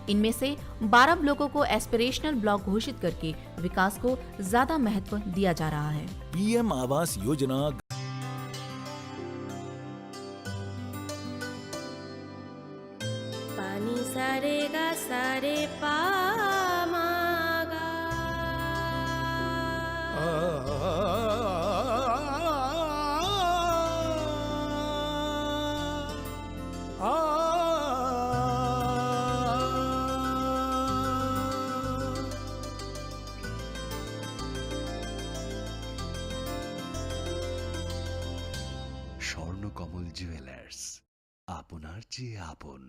इनमें से 12 ब्लॉकों को एस्पिरेशनल ब्लॉक घोषित करके विकास को ज्यादा महत्व दिया जा रहा है। पीएम आवास योजना पानी सारेगा सारे पामागा স্বর্ণকমল জুয়েলার্স, আপনার চেয়ে আপন।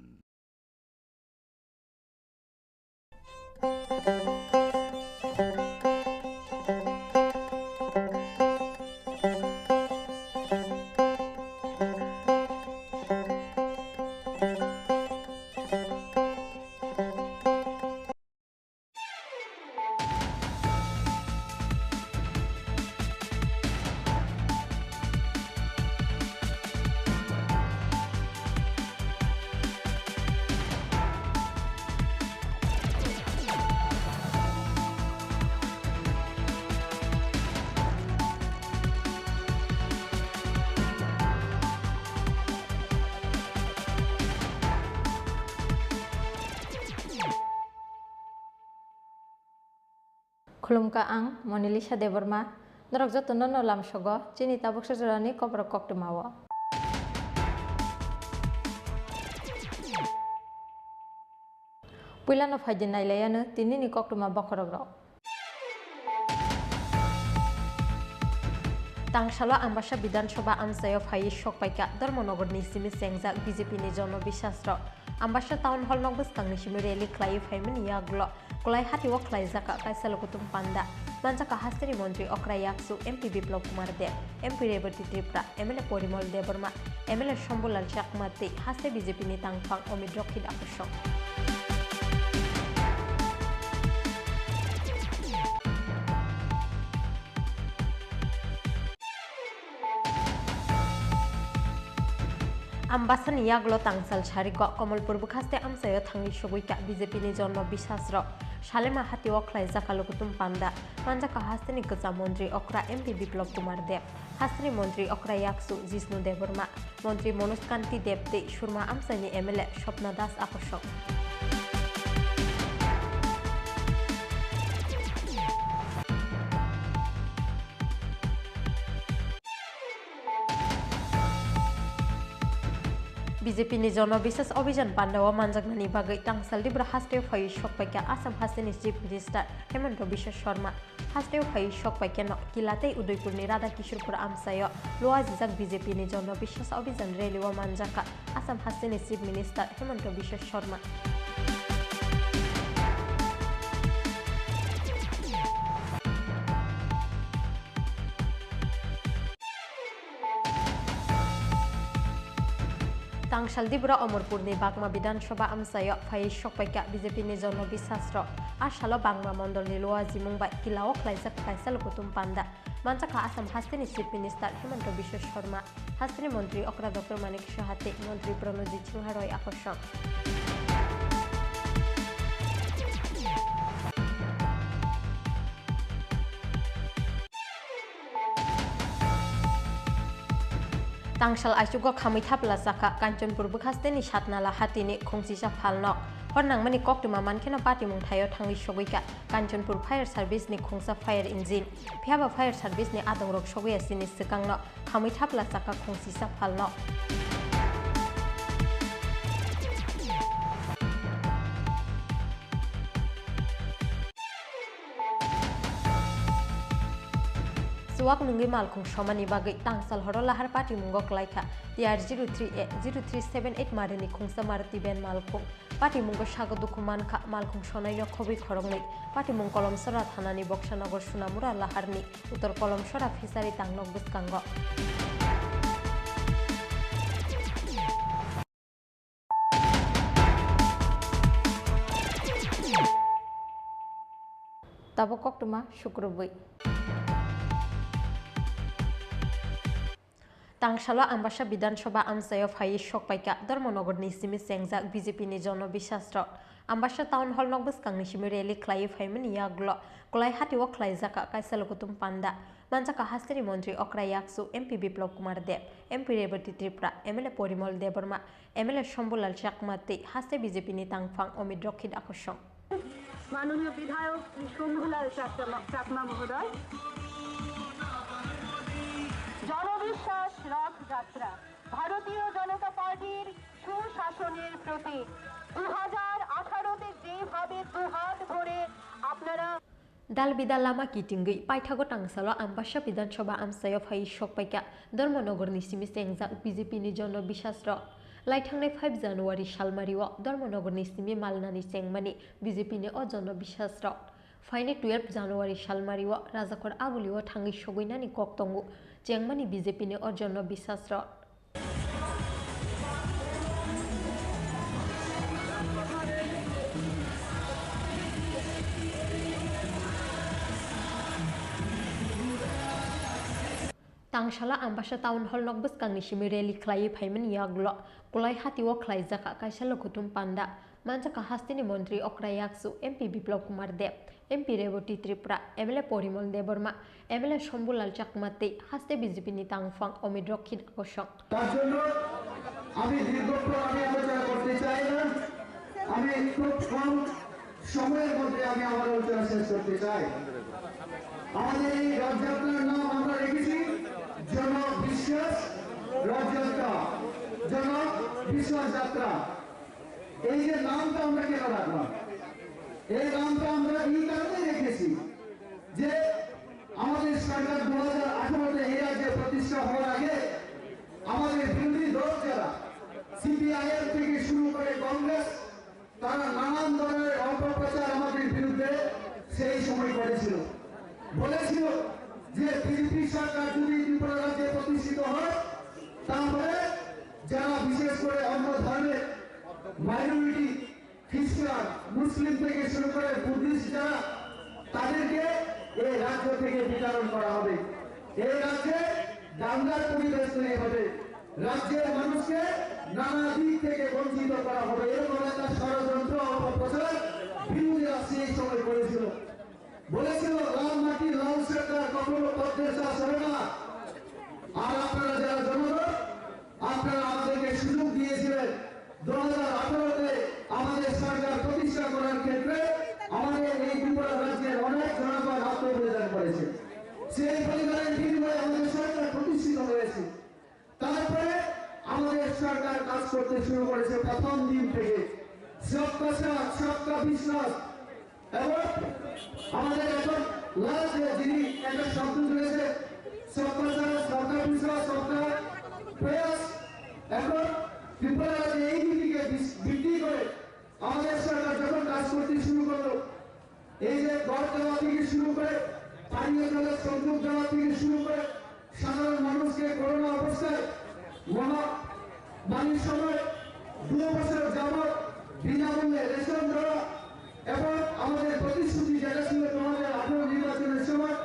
खुलुमका आं मनिलिसा देबरमा नरक जतन नलाम सग चिनि ताबक सजरानि कबर कक्टमाव पुइलानो फाइदिन नाइलायानो तिनिनि कक्टमा बखरग्र तांगशाला आंबासा विधानसभा आमसायाव फाइ सकपाइका धर्मनगरनि सिमि सेंजाक बीजेपीनि जनबिशास्त्र आंबासा टाउन हल नग बसकांनि सिमि रेलि ख्लाइ फाइमन याग्ल कुलाइ हातिव ख्लाइ जाका काइसाल कुतुम पांडा मानजाका हास्टेरि मंत्री अक्रा याक्सु MP Biplab Kumar Deb MP Rebati Tripura MLA Parimal Debbarma MLA Shambhulal चाकमाते हास्टे बीजेपीनि तांगफां अमित रक्षित आकर्षक आम्बासानि याग्लो तांगसाल सारिग कमलपुर बुखास्ते आमसायो थांनि सगुइका बीजेपीनि जनबिशास्त्र सालेमा हातिव ख्लाइ जाकालो कुतुम पांडा मानजाका हास्तेनि गोजा मंत्री अक्रा एमपी बिप्लब कुमार देव हास्तेनि मंत्री अक्रा याक्सु जिष्णु देवर्मा मंत्री मनोज कांति देवते सुरमा आमसानि एमएलए स्वप्ना दास आकर्षक बीजेपीनि जनबिशास अभियान बान्दाव मानजागनानि बागै तांगसालनि हास्टेव फाइ सकपाइका आसाम हास्टेनि चीफ मिनिस्टार हेमंत बिश्व शर्मा हास्टेव फाइ सकपाइका किलाते उदयपुरनि राधा किशोरपुर आमसाय लोआ जिजाक बीजेपीनि जनबिशास अभियान रेलिव मानजाका आसाम हास्टेनि चीफ मिनिस्टार हेमंत बिश्व शर्मा तांगसाल दिब्रा अमरपुरनि बागमा विधानसभा आमसाय फाइ सकपाइका बीजेपीनि जनबिशास्त्र आसाल बांगमा मंडलनि लोआ जिमुंबाय किलाओ ख्लाइजाक काइसाल कुतुम पांडा मानजाका आसाम हास्टेनि चीफ मिनिस्टार हेमंत बिश्व शर्मा हास्टेनि मंत्री अक्रा डॉक्टर मानिक साहाते मंत्री प्रणजित सिंह रॉय आकर्षक तांगसाल आइसुगो खामैथाब्ला जाका कांचनपुर बुखास्तेनि सातनाला हातिनि खोंसिसा फालनक हरनांमानि कक्टुमा मानखेना पार्टी मुंथायो थांनि सगैका कांचनपुर फायर सार्भिसनि खोंसा फायर इंजिन फियाबा फायर सार्भिसनि आदंरक सगैयासिनि सिगांनो खामैथाब्ला जाका खोंसिसा फालनक सुवाक नुंगी मालखुं समानि बागै तांगसाल हरो लाहार पार्टी मुंगक लाइखा टिआर 0378 मारिनि खुंसा मारुति बेन मालखुं पार्टी मुंग सागो दुखुमानखा मालखुं सनायनो खबि खरंनि पार्टी मुंग कलमसरा थानानि बक्सानगर सुनामुरा लाहारनि उत्तर कलमसरा फिसारि तांनक बुसकांग ताबो कक्टुमा शुक्रबै तांगसाला आंबासा विधानसभा आमसायाव फाइ सकपाइका धर्मनगरनि सिमि सेंजाक बीजेपीनि जनबिशास्त्र Ambasha Town Hall Nok Buskang Nishimi Rally Clay Faiman Yaglo, Kulai Hatiwa Klaizaka Kaisalokutum Panda, Manjaka Hastini Montri Okrayaksu, MP Biplop Kumar Deb, MP Rebati Tripra, MLA Porimol Deborma, MLA Shombulal Chakmati, Haste BJP Nitangfang, Omidrokid Akoshong. মাননীয় বিধায়ক শ্রী শম্ভুলাল চাকমা মহোদয় জনবিশ্বাস রথযাত্রা ভারতীয় জনতা পার্টির সুশাসনের প্রতীক 2018-তে যেভাবে দুহাত ধরে আপনারা Dal bidal lama kitinggi paithago tangsalo ambasha bidansabha amsayo phai shokpaika Dharmanagar ni simi sengja BJP ni jono bishasro Laithangnai 5 January salmariwo Dharmanagar ni simi malnani sengmani BJP ni o jono bishasro Faini 12 January salmariwo Rajakor abuliwo thangi sogoinani koktongu chengmani BJP ni o jono bishasro Tangshala Ambasha Town Hall Nok Buskang Nishimi Rally Clay Paiman Yaglo, Kulai Hatiwo Klaizaka Kaisalokutum Panda, Manjaka Hastini Montri Okrayaksu, MP Biplop Kumar Deb, MP Rebati Tripra, MLA Porimol Deborma, MLA Shombulal Chakmati, Haste BJP Nitangfang, Omidrokid Akoshong. তার জন্য আমি দীর্ঘক্ষণ আলোচনা করতে চাই না আমি খুব কম সময়ের মধ্যে আমি আমার আলোচনা শেষ করতে চাই আমাদের এই রথযাত্রার নাম আমরা রেখেছি জনবিশ্বাস রথযাত্রা জনবিশ্বাস যাত্রা এই যে নামটা আমরা কেন রাখলাম এই নামটা আমরা এই কারণে রেখেছি যে আমাদের সরকার 2018-তে এই রাজ্যে প্রতিষ্ঠা হওয়ার আগে আমাদের বিরোধী দল যারা সিপিআইএম থেকে শুরু করে কংগ্রেস তারা নানান ধরনের অপপ্রচার আমাদের বিরুদ্ধে সেই সময় করেছিল বলেছিল যে বিজেপি সরকার যদি ত্রিপুরা রাজ্যে প্রতিষ্ঠিত হয় তারপরে যারা বিশেষ করে অন্য ধর্মের মাইনরিটি খ্রিস্টান মুসলিম থেকে শুরু করে বুদ্ধিস্ট যারা তাদেরকে এই রাজ্য থেকে বিতাড়ন করা হবে এই রাজ্যে দাঙ্গার পরিবেশ তৈরি হবে রাজ্যের মানুষকে নানা দিক থেকে বঞ্চিত করা হবে এরকম একটা ষড়যন্ত্র অপপ্রচার বিরোধীরা সেই সময় করেছিল বলেছিল লাল মাটি লাল সরকার কখনো পদ্মের চাষ হবে না আর আপনারা যারা জনগণ আপনারা আমাদেরকে সুযোগ দিয়েছিলেন 2018-তে আমাদের সরকার প্রতিষ্ঠা করার ক্ষেত্রে আমাদের এই ত্রিপুরা রাজ্যের অনেক জনগণ আত্মবলিদান করেছে সেই বলিদানের বিনিময়ে আমাদের সরকার প্রতিষ্ঠিত হয়েছে তারপরে আমাদের সরকার কাজ করতে শুরু করেছে প্রথম দিন থেকে সবকা সাথ সবকা বিশ্বাস এবং আমাদের এখন লাস্ট যিনি একটা শব্দ রয়েছে সবকা সাথ সবকা বিশ্বাস সবকা প্রয়াস এখন ত্রিপুরা রাজ্যে এই নীতিকে ভিত্তি করে আমাদের সরকার যখন কাজ করতে শুরু করলো এই যে ঘর দেওয়া থেকে শুরু করে পানীয় জলের সংযোগ দেওয়া থেকে শুরু করে সাধারণ মানুষকে করোনা অবস্থায় মহামারীর সময় 2 বছর যাবৎ বিনামূল্যে রেশন দেওয়া এবং আমাদের প্রতিশ্রুতি যেটা ছিল 2018 নির্বাচনের সময়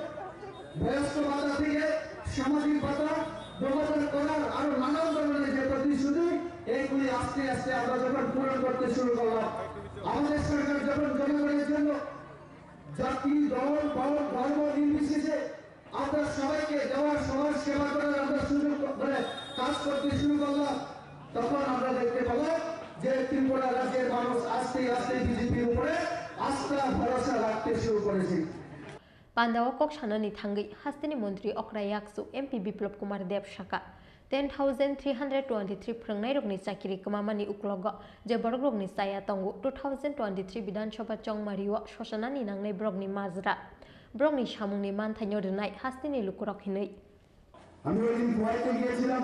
বয়স্ক ভাতা থেকে সামাজিক ভাতা 2000 করার আরো নানান ধরনের যে প্রতিশ্রুতি এইগুলি আস্তে আস্তে আমরা যখন পূরণ করতে শুরু করলাম আমাদের সরকার যখন জনগণের জন্য জাতি দল ধর্ম নির্বিশেষে আমরা সবাইকে দেওয়ার সমাজ সেবা করার আমরা সুযোগ করে কাজ করতে শুরু করলাম তখন আমরা দেখতে পেলাম যে ত্রিপুরা রাজ্যের মানুষ আস্তে আস্তে বিজেপির উপরে আস্থা ভরসা রাখতে শুরু করেছে Pandawa Kok Shanani Thangi Hastini Montri Okrayaksu MP Biplop Kumar Deb Shaka 10,323 Prangnai Rogni Chakiri Kamamani Uklogo Je Borogrogni Saya Tongu 2023 Bidan Sabha Chongmariwo Shoshanani Nangnai Brogni Mazra Brogni Shamungni Manthanyo Renai Hastini Lukurok Hinoi আমি ওই দিন কুয়াইতে গিয়েছিলাম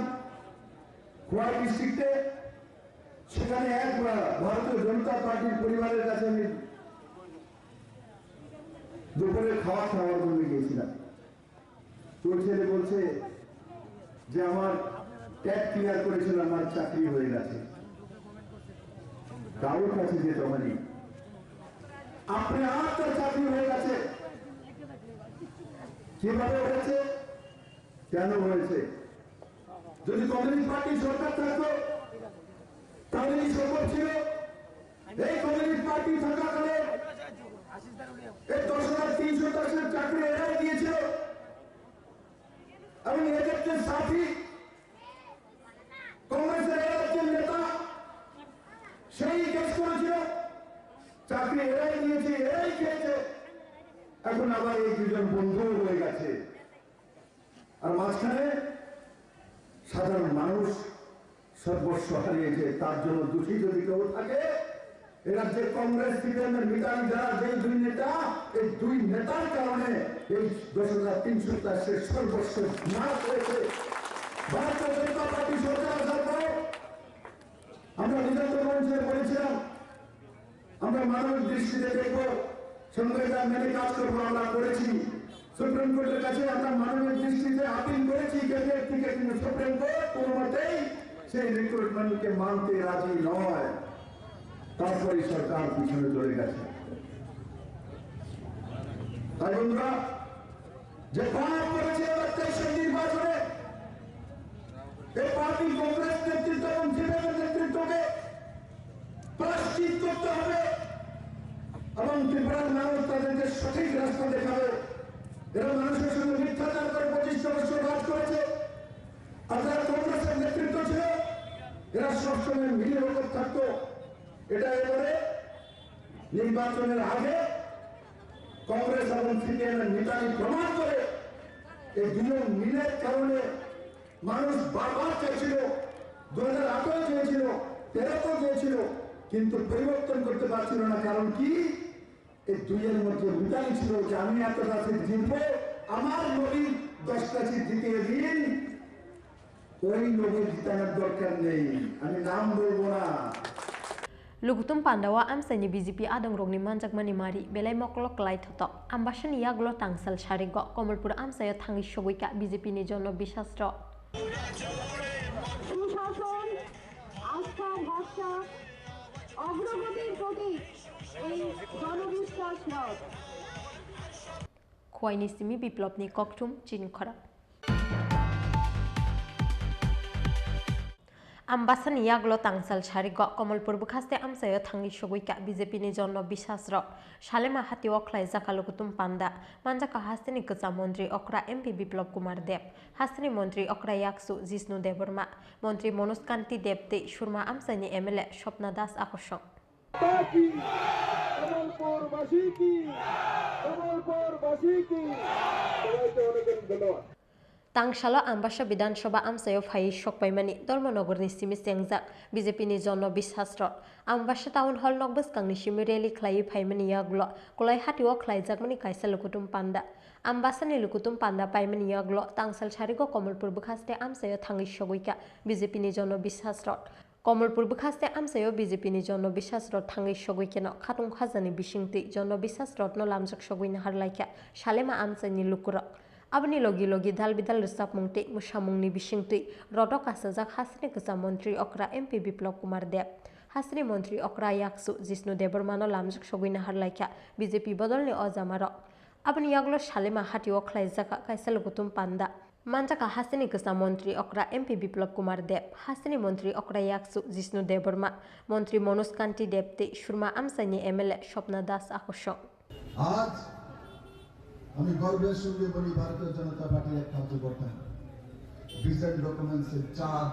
কুয়াই ডিস্ট্রিক্টে সেখানে এক ভারতীয় জনতা পার্টির পরিবারের কাছে আমি দুপুরে খাওয়ার জন্য গিয়েছিলাম তোর ছেলে বলছে যে আমার ট্যাগ ক্লিয়ার করেছিল আমার চাকরি হয়ে গেছে কারোর কাছে যে তোমারই আপনি আপনার চাকরি হয়ে গেছে কিভাবে হয়েছে কেন হয়েছে যদি কমিউনিস্ট পার্টি সরকার থাকতো তাহলে এই সম্ভব ছিল এই কমিউনিস্ট পার্টি চাকরি এরাই দিয়েছে, এরাই খেয়েছে, এখন আবার এই দুজন বন্ধু হয়ে গেছে। আর মাঝখানে সাধারণ মানুষ সর্বস্ব হারিয়েছে। তার জন্য দোষী যদি কেউ থাকে, এ রাজ্যে কংগ্রেস সিপিএমের মিতালি যারা যে দুই নেতা, এই দুই নেতার কারণে এই 10,300 সর্বস্ব নাশ হয়েছে। ভারতীয় জনতা পার্টি সরকার আসার পর আমরা বিধানসভা মঞ্চে বলেছিলাম আমরা মানবিক দৃষ্টিতে দেখবো, সংবিধান মেনে কাজ করবো। আমরা করেছি। সুপ্রিম কোর্টের কাছে আমরা মানবিক দৃষ্টিতে আপিল করেছি কেন্দ্রের থেকে, কিন্তু সুপ্রিম কোর্ট কোনো মতেই সেই রিক্রুটমেন্টকে মানতে রাজি নয়। তারপরে সরকার পিছনে চলে গেছে। তাই বন্ধুরা, যে পাপ করেছে সেই নির্বাচনে এই পার্টি কংগ্রেস নেতৃত্ব এবং সিপিএমের নেতৃত্বকে প্রায়শ্চিত করতে হবে এবং ত্রিপুরার মানুষ তাদেরকে সঠিক রাস্তা দেখাবে। এরা মানুষের সঙ্গে মিথ্যাচার করে 25 বছর রাজ করেছে। আর যারা কংগ্রেসের নেতৃত্ব ছিল, এরা সবসময় মিলে ভোট থাকতো। এটা এবারে নির্বাচনের আগে কংগ্রেস এবং সিপিএমের মিতালি প্রমাণ করে এই দুজন মিলের কারণে মানুষ বারবার চেয়েছিল, 2018 চেয়েছিল, 13 চেয়েছিল, কিন্তু পরিবর্তন করতে পারছিল না। কারণ কি? এই দুইয়ের মধ্যে মিতালি ছিল যে আমি এতটা সিট জিতবো, আমার নবী 10টা সিট জিতিয়ে দিন। ওই নবী জিতানোর দরকার নেই, আমি নাম বলবো না। Lugutum Pandawa amsani BJP adang rongni manjak mani mari belai moklok lai thotok ambasan yaglo tangsal sharigo Komalpur amsaya thangi shogoika BJP ni jonno bishasro সুশাসন, আস্থা, ভরসা, অগ্রগতির প্রতীক এই জনবিশ্বাস রথ। khwaini simi biplopni kokthum chin khara Ambasan yaglo tangsal sharigo Komalpur bukhaste amsayo thangi shogoika BJP ni jonno bishasro Shalema hatiwa khlai jakalukutum panda manjaka hastini kacha mantri okra MP Biplop Kumar Deb hastini mantri okra yaksu Jishnu Deborma mantri Manoj Kanti Debte Shurma amsani MLA Shopna Das Akoshong Tangshala Ambasha Bidanshoba amsayo phai shokpaimani Dolmonogorni simi sengjak BJP ni jonno bishasro Ambasha Town Hall nogbus kangni simi rally khlai phaimani yaglo kolai hatiwo khlaijakmani kaisa lukutum panda Ambasha ni lukutum panda paimani yaglo tangsal sharigo Komalpur bukhaste amsayo thangi shogoika BJP ni jonno bishasro Komalpur bukhaste amsayo BJP ni jonno bishasro thangi shogoikeno khatung khajani bishingti jonno bishasro no lamjak shogoina harlaika Shalema amsani lukuro Abani logi logi dal bidal resap mungti musamungni bisingti rodok asajak hasni kacha mantri okra MP Biplop Kumar Deb hasni mantri okra yaksu Jishnu Debormano lamjak shogoina harlaika BJP bodolni ojamaro abani yaglo Shalema hatiwo khlaijaka kaisa lukutum panda manjaka hasni kacha mantri okra MP Biplop Kumar Deb hasni mantri okra yaksu Jishnu Deborma mantri Manoj Kanti Debte Shurma amsani MLA Shopna Das Akosho আজ আমি গর্বের সঙ্গে বলি ভারতীয় জনতা পার্টির এক কার্যকর্তা vision ডকুমেন্টসে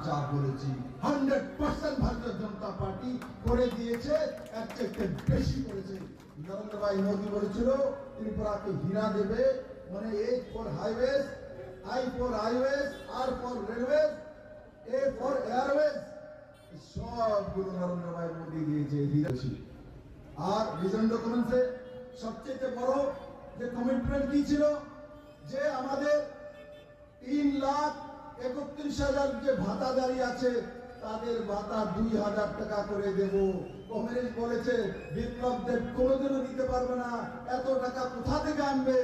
যা বলেছি 100% ভারতীয় জনতা পার্টি করে দিয়েছে, এর থেকে বেশি করেছে। নরেন্দ্র ভাই মোদী বলেছিল ত্রিপুরাকে হীরা দেবে, মানে A for highways, I for highways, R for railways, A for airways, সবগুলো নরেন্দ্র ভাই মোদী দিয়েছে হীরা। আর ভিশন ডকুমেন্টসে সবচেয়ে বড় যে কমিটমেন্ট কি ছিল যে আমাদের 3,31,000 যে ভাতাদারি আছে তাদের ভাতা 2,000 টাকা করে দেব। কংগ্রেস বলেছে বিপ্লব দেব কোনোদিনও দিতে পারবে না, এত টাকা কোথা থেকে আনবে,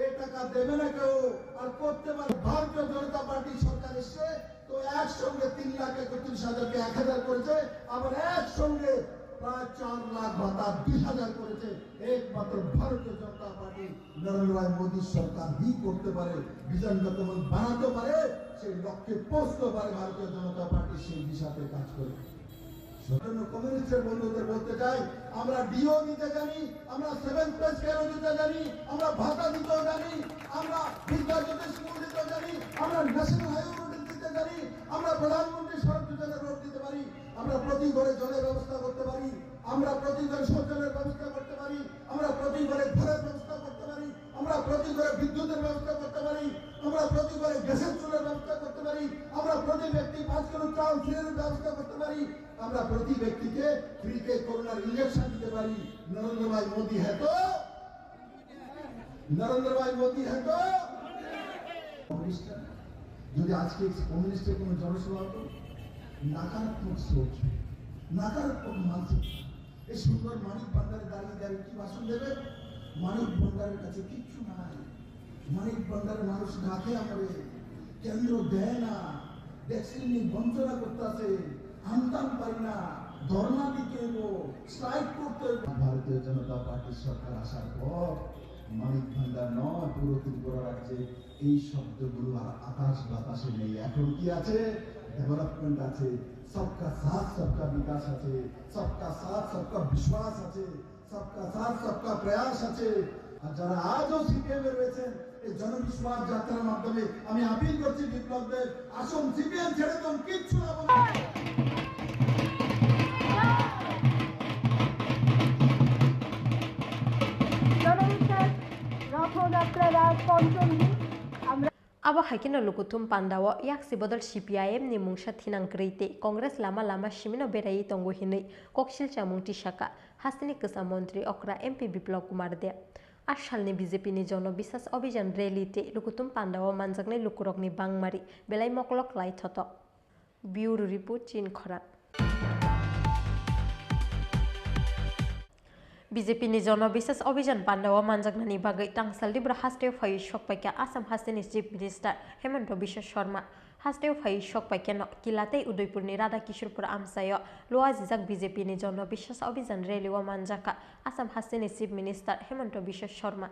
এই টাকা দেবে না কেউ আর করতে পারবে। ভারতীয় জনতা পার্টি সরকার এসে তো একসঙ্গে 3,31,000কে 1,000 করেছে, আবার একসঙ্গে প্রায় 4 লাখ ভাতা 2,000 করেছে। একমাত্র ভারতীয় জনতা পার্টি নরেন্দ্র ভাই মোদী সরকার হি করতে পারে, ভিশন ডকুমেন্ট বানাতে পারে, সেই লক্ষ্যে পৌঁছতে পারে। ভারতীয় জনতা পার্টি সেই দিশাতে কাজ করে। সেজন্য কমিউনিস্টের বন্ধুদের বলতে চাই, আমরা ডিও দিতে জানি, আমরা 7 প্লাস কেন দিতে জানি, আমরা ভাতা দিতেও জানি, আমরা বিদ্যাজ্যোতি স্কুল দিতেও জানি, আমরা ন্যাশনাল হাইওয়ে রোড দিতে জানি, আমরা প্রধানমন্ত্রী সড়ক যোজনা রোড দিতে পারি, আমরা প্রতি ঘরে জলের ব্যবস্থা করতে পারি। আমরা প্রতি ঘরে শৌচালয়ের ব্যবস্থা করতে পারি, আমরা প্রতি ঘরে ঘরের ব্যবস্থা করতে পারি, আমরা প্রতি ঘরে বিদ্যুতের ব্যবস্থা করতে পারি, আমরা প্রতি ঘরে গ্যাসের চুলার ব্যবস্থা করতে পারি, আমরা প্রতি ব্যক্তি 5 কিলো চাল ফ্রির ব্যবস্থা করতে পারি, আমরা প্রতি ব্যক্তিকে ফ্রিতে করোনার ইনজেকশন দিতে পারি। নরেন্দ্র ভাই মোদি হ্যাঁ তো, নরেন্দ্র ভাই মোদি হ্যাঁ তো। যদি আজকে কমিউনিস্টের কোনো জনসভা হতো, নাকারাত্মক সোচ, নাকারাত্মক মানসিকতা, এই সুন্দর মানিক ভান্ডারে দাঁড়িয়ে দাঁড়িয়ে কি ভাষণ দেবে? মানিক ভান্ডারের কাছে কিচ্ছু নাই, মানিক ভান্ডারের মানুষ না খেয়ে আমাদের কেন্দ্র দেয় না, ভ্যাকসিন বঞ্চনা করতে আছে, আনতাম পারি না, ধর্ণা দিতে হইব, স্ট্রাইক করতে হইব। ভারতীয় জনতা পার্টির সরকার আসার পর মানিক ভান্ডার নয়, পুরো ত্রিপুরা রাজ্যে এই শব্দগুলো আর আকাশ বাতাসে নেই। এখন কি আছে? ডেভেলপমেন্ট আছে, সবকা সাথ সবকা বিকাশ আছে, সবকা সাথ সবকা বিশ্বাস আছে, সবকা সাথ সবকা প্রয়াস আছে। আর যারা আজও সিপিএম এ রয়েছেন, এই জনবিশ্বাস যাত্রার মাধ্যমে আমি আপিল করছি বিপ্লবদের, আসুন সিপিএম ছেড়ে তো কিচ্ছু না বলে। Abo haikino lukutum pandawo yak sibodol CPIM ni mungsa thinang kreite Congress lama lama shimino berai tongo hinai kokshil chamung tishaka hastini kesa mantri okra MP Biplab Kumar de Ashalni BJP ni jono bisas obhijan rally-te lukutum pandawo manjakne lukurokni bangmari belai moklok lai thoto Bureau Report Chin Khora BJP ni jono bisas obhijan pandawo manjaknani bagai tangsaldi bra hasteo phai shokpaika Assam hasteni Chief Minister Hemanta Biswa Sharma hasteo phai shokpaika no kilatei Udaipur ni Radha Kishorpur amsayo loa jijak BJP ni jono bisas obhijan rally wa manjaka Assam hasteni Chief Minister Hemanta Biswa Sharma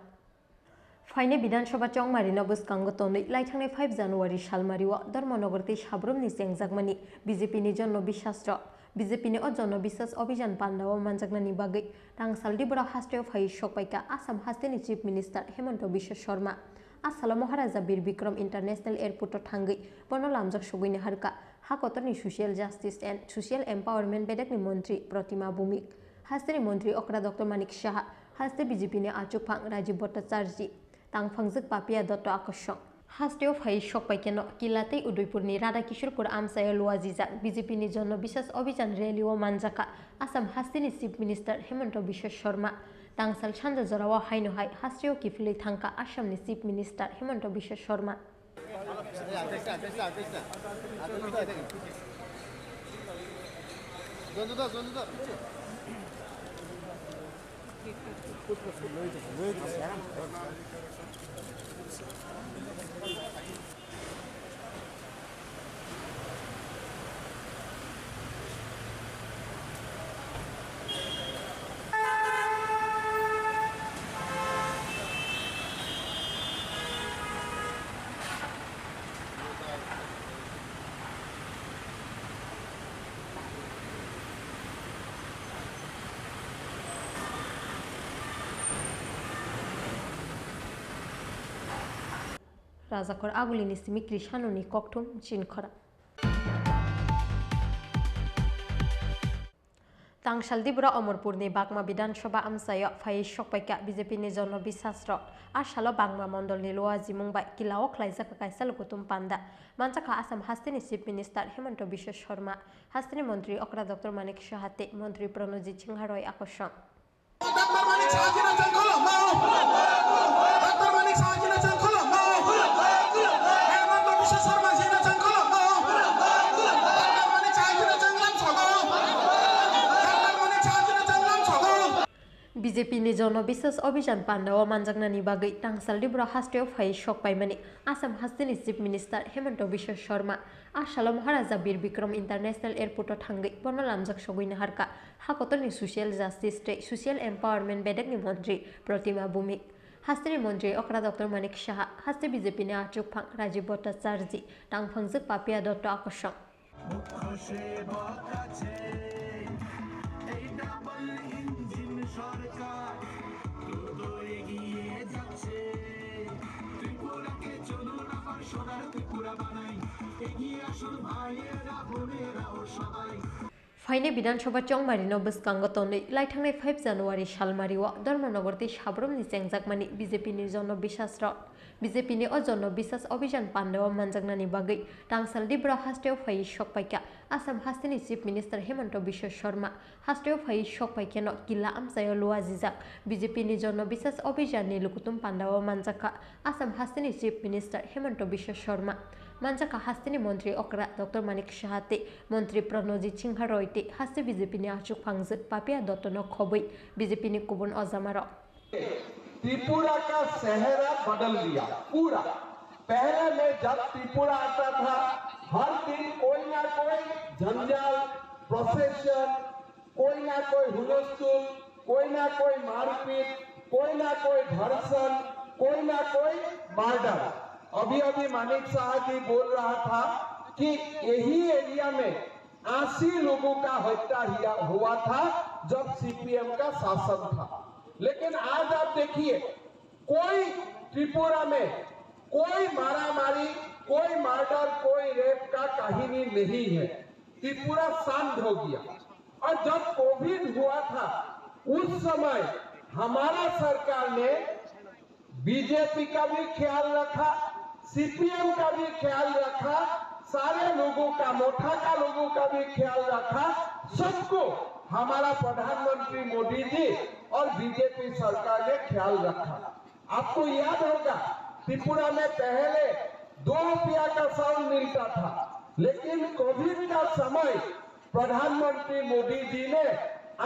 Faine Bidhansaha Chongmari no bwskango tonwi laithangni 5 January salmario Dharmanagar tei sabromni chengjakmani BJP ni jono bisasro BJP ni jono bisas obhijan pandawo manjaknani bagai tangsaldi bra hasteo phai shokpaika Assam hasteni Chief Minister Hemanta Biswa Sharma Asalo Maharaja Bir Bikram International Airport thangai bono lamjak suguini harka hakotorni Social Justice and Social Empowerment bedakni Mantri Pratima Bhumik hasteni Mantri Okra Dr Manik Saha haste BJP ni achukphang Rajiv Bhattacharya tangphangjak Papia Dotto Akosong hasteo phai shokpaikeno kilatei Udaipur ni Radha Kishorpur amsayo luajijak BJP ni jono bisas obhijan rally o manjaka Assam hasteni Chief Minister Hemanta Biswa Sharma tangsal sanja jorao haino hai hasteo kiflei thangka Assam ni Chief Minister Hemanta Biswa Sharma Rajakor agulini simi Krishanuni koktum Chinkhora Tangsaldi bra Amarpur ni Bagma Bidhansaha amsayo phai shokpaika BJP ni jono bisasro asalo Bagma Mondol ni loaji mungbai kilao khlaijak kaisa lukutum panda manjaka Assam hasteni Chief Minister Hemanta Biswa Sharma hasteni Mantri Okra Dr Manik Sahate Mantri Pranojit Singha Roy Akosong BJP ni jono bisas obhijan pandawo manjaknani bagai tangsaldi bra hasteo phai shokpaimani Assam hasteni Chief Minister Hemanta Biswa Sharma asalo Maharaja Bir Bikram International Airport thangai bono lamjak soguina harka hakotorni Social Justice tei Social Empowerment bedakni Mantri Pratima Bhumik hasteni Mantri Okra Dr Manik Saha haste BJP ni achukphang Rajiv Bhattacharya tangphangjak Papia Dotto Akosong फाइने Vidhan Sabha चौमारिनो बसकांगतोनै लाइथांनाय 5 January सालमारिवा धर्मनगरति साब्रमनि चेंजाकमानि BJP नि जन बिसास्र BJP नि अजन बिसास अभियान पान्डव मानजागनानि बागै तांसाल दिब्रा हास्टेव फाइ सकपाइका आसाम हास्टेनि चीफ मिनिस्टर हेमंत बिश्व शर्मा हास्टेव फाइ सकपाइकेनो किला आमसायो लुआजिजाक बीजेपी नि जन बिसास अभियान नि लुकुतुम पान्डव मानजाका आसाम हास्टेनि चीफ मिनिस्टर हेमंत बिश्व शर्मा मानजाका हास्टेनि मंत्री अक्रा डॉक्टर मानिक साहाते मंत्री प्रणजित सिंह रयते हास्ते बीजेपी नि आचुक फांगजत पापिया दत्तन खबै बीजेपी नि कुबुन अजामार त्रिपुरा का चेहरा बदल दिया पूरा। पहले में जब त्रिपुरा आता था हर दिन कोई ना कोई जंजाल, प्रोसेशन, कोई ना कोई हुलस्थुल, कोई ना कोई मारपीट, कोई ना कोई धर्षण, कोई ना कोई मर्डर। अभी अभी मानिक साहब जी बोल रहा था कि यही एरिया में 80 लोगों का हत्या हुआ था जब सीपीएम का शासन था। लेकिन आज आप देखिए कोई त्रिपुरा में कोई मारामारी, कोई मर्डर, कोई रेप का कहानी नहीं है। त्रिपुरा शांत हो गया। और जब कोविड हुआ था उस समय हमारा सरकार ने बीजेपी का भी ख्याल रखा, सीपीएम का भी ख्याल रखा, सारे लोगों का, मोठा का लोगों का भी ख्याल रखा। सबको हमारा प्रधानमंत्री मोदी जी और बीजेपी सरकार ने ख्याल रखा। आपको याद होगा त्रिपुरा में पहले 2 रुपया का चावल मिलता था, लेकिन कोविड का समय प्रधानमंत्री मोदी जी ने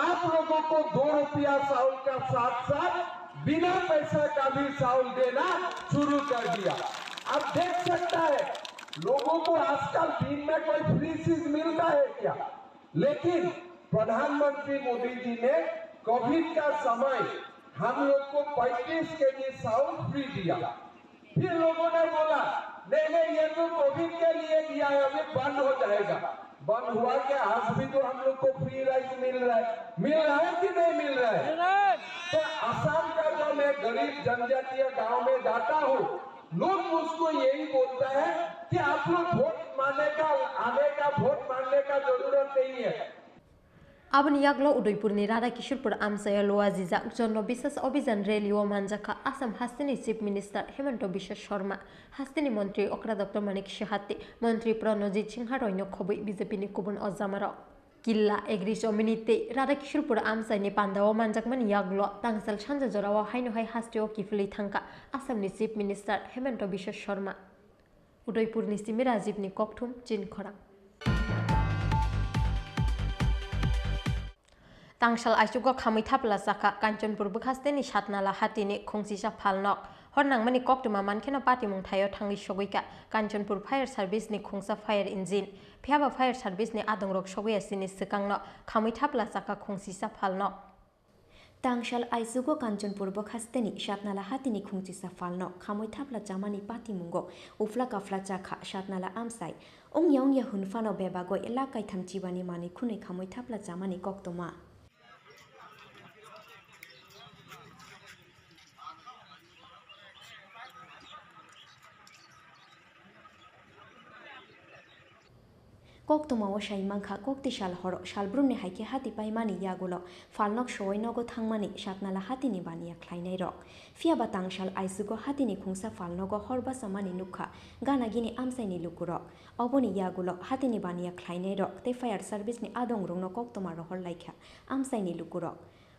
आप लोगों को 2 रुपया चावल का साथ साथ बिना पैसा का भी चावल देना शुरू कर दिया। आप देख सकता है लोगों को आजकल दिन में कोई फ्री चीज मिलता है क्या? लेकिन प्रधानमंत्री मोदी जी ने कोविड का समय हम लोग को 35 केजी चावल फ्री दिया। फिर लोगों ने बोला नहीं ये तो कोविड के लिए दिया है, अभी बंद हो जाएगा। बंद हुआ कि आज भी तो हम लोग को फ्री राइस मिल रहा है कि नहीं मिल रहा है? तो असम का जो मैं गरीब जनजातीय गांव में जाता हूँ, लोग मुझको यही बोलता है कि आप लोग वोट मांगने का जरूरत नहीं है। Abani yaglo Udaipurni Radha Kishorpur Amsaya Loaziza Jono Bisas Obizan Relio Manjaka Assam Hastini Chief Minister Hemanto Biswa Sharma Hastini Montri Okra Dr. Manik Shahate Montri Pranojit Singh Roino Khoboi BJP ni Kubun Ozamaro Killa Egriso Minite Radha Kishorpur Amsai ni Pandawa Manjakman Yaglo Tangsal Chanja Jorawa Haino Hai Hastio Kifli Thanka Assam ni Chief Minister Hemanto Biswa Sharma Udaipur ni Simirajiv ni Kokthum Jin Khorang Tangsal Aisugo Kamitapla Saka Kanchanpur Bukasteni Shatnala Hatini Kongsisa Palnok Hornang Mani Koktuma Mankena Party Mungtayo Tangi Shogika Kanchanpur Fire Service ni Kongsa Fire Engine Piaba Fire Service ni Adongrok Shogya Sini Sekangno Kamitapla Saka Kongsisa Palnok Tangsal Aisugo Kanchanpur Bukasteni Shatnala Hatini Kongsisa Palnok Kamitapla Jamani Party Mungo Uflaka Flachaka Shatnala Amsai Ong Yong Yahunfano Bebago Elakai Tamchibani Mani Kune Kamitapla Jamani Koktoma Koktoma Washai Manka Kokti Shal Horo Shalbrune Haike Hati Paimani Yagulo Falnok Shoinogo Tangmani Shatnala Hatini Bania Kleinero Fiaba Tangshal Aisugo Hatini Kungsa Falnogo Horba Samani Nuka Ganagini Amsaini Lukuro Oboni Yagulo Hatini Bania Kleinero Te Fire Service ni Adong Runo Koktoma Rohor Laika Amsaini Lukuro